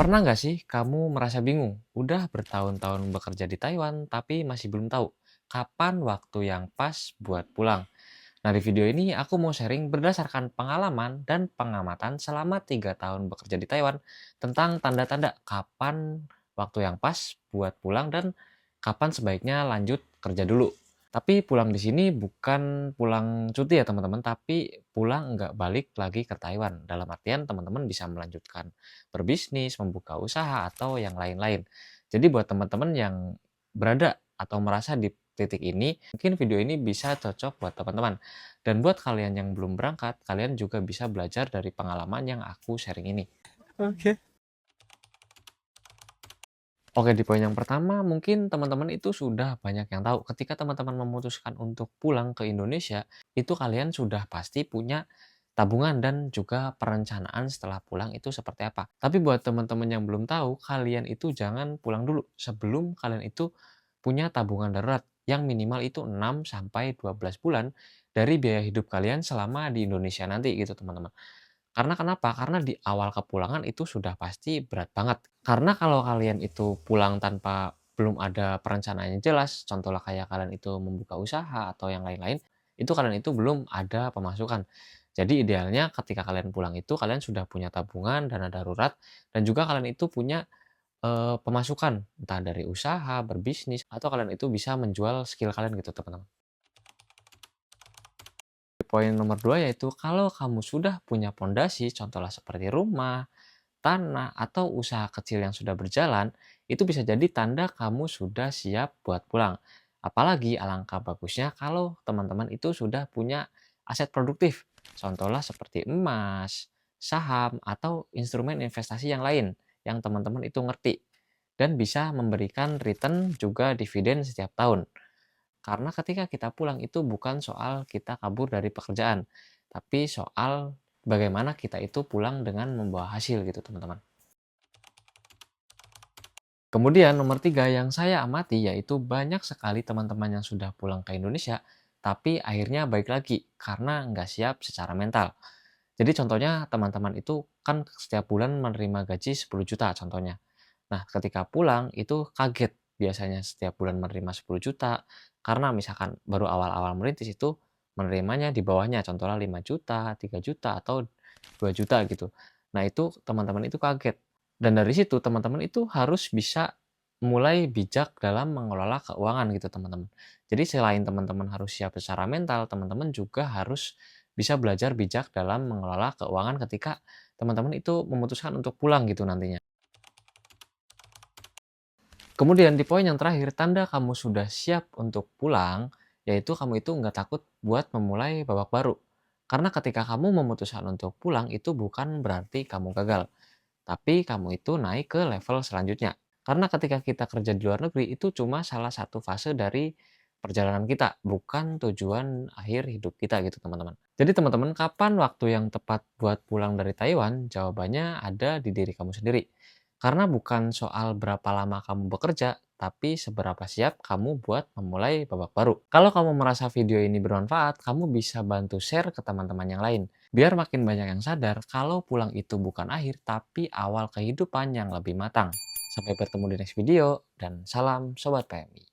Pernah nggak sih kamu merasa bingung, udah bertahun-tahun bekerja di Taiwan, tapi masih belum tahu kapan waktu yang pas buat pulang? Nah, di video ini aku mau sharing berdasarkan pengalaman dan pengamatan selama 3 tahun bekerja di Taiwan tentang tanda-tanda kapan waktu yang pas buat pulang dan kapan sebaiknya lanjut kerja dulu. Tapi pulang di sini bukan pulang cuti ya teman-teman, tapi pulang nggak balik lagi ke Taiwan. Dalam artian teman-teman bisa melanjutkan berbisnis, membuka usaha, atau yang lain-lain. Jadi buat teman-teman yang berada atau merasa di titik ini, mungkin video ini bisa cocok buat teman-teman. Dan buat kalian yang belum berangkat, kalian juga bisa belajar dari pengalaman yang aku sharing ini. Oke. Oke, di poin yang pertama, mungkin teman-teman itu sudah banyak yang tahu. Ketika teman-teman memutuskan untuk pulang ke Indonesia, itu kalian sudah pasti punya tabungan dan juga perencanaan setelah pulang itu seperti apa. Tapi buat teman-teman yang belum tahu, kalian itu jangan pulang dulu sebelum kalian itu punya tabungan darurat yang minimal itu 6 sampai 12 bulan dari biaya hidup kalian selama di Indonesia nanti gitu, teman-teman. Karena kenapa? Karena di awal kepulangan itu sudah pasti berat banget. Karena kalau kalian itu pulang tanpa belum ada perencanaan yang jelas, contohnya kayak kalian itu membuka usaha atau yang lain-lain, itu kalian itu belum ada pemasukan. Jadi idealnya ketika kalian pulang itu kalian sudah punya tabungan, dana darurat, dan juga kalian itu punya pemasukan, entah dari usaha, berbisnis, atau kalian itu bisa menjual skill kalian gitu teman-teman. Poin nomor 2 yaitu kalau kamu sudah punya pondasi, contohnya seperti rumah, tanah, atau usaha kecil yang sudah berjalan, itu bisa jadi tanda kamu sudah siap buat pulang. Apalagi alangkah bagusnya kalau teman-teman itu sudah punya aset produktif. Contohnya seperti emas, saham, atau instrumen investasi yang lain yang teman-teman itu ngerti dan bisa memberikan return juga dividen setiap tahun. Karena ketika kita pulang itu bukan soal kita kabur dari pekerjaan, tapi soal bagaimana kita itu pulang dengan membawa hasil gitu teman-teman. Kemudian nomor 3 yang saya amati yaitu banyak sekali teman-teman yang sudah pulang ke Indonesia, tapi akhirnya balik lagi karena nggak siap secara mental. Jadi contohnya teman-teman itu kan setiap bulan menerima gaji 10 juta contohnya. Nah, ketika pulang itu kaget biasanya setiap bulan menerima 10 juta, karena misalkan baru awal-awal merintis itu menerimanya di bawahnya, contohnya 5 juta, 3 juta, atau 2 juta gitu. Nah, itu teman-teman itu kaget. Dan dari situ teman-teman itu harus bisa mulai bijak dalam mengelola keuangan gitu teman-teman. Jadi selain teman-teman harus siap secara mental, teman-teman juga harus bisa belajar bijak dalam mengelola keuangan ketika teman-teman itu memutuskan untuk pulang gitu nantinya. Kemudian di poin yang terakhir, tanda kamu sudah siap untuk pulang, yaitu kamu itu nggak takut buat memulai babak baru. Karena ketika kamu memutuskan untuk pulang, itu bukan berarti kamu gagal, tapi kamu itu naik ke level selanjutnya. Karena ketika kita kerja di luar negeri, itu cuma salah satu fase dari perjalanan kita, bukan tujuan akhir hidup kita gitu teman-teman. Jadi teman-teman, kapan waktu yang tepat buat pulang dari Taiwan? Jawabannya ada di diri kamu sendiri. Karena bukan soal berapa lama kamu bekerja, tapi seberapa siap kamu buat memulai babak baru. Kalau kamu merasa video ini bermanfaat, kamu bisa bantu share ke teman-teman yang lain. Biar makin banyak yang sadar kalau pulang itu bukan akhir, tapi awal kehidupan yang lebih matang. Sampai bertemu di next video, dan salam Sobat PMI.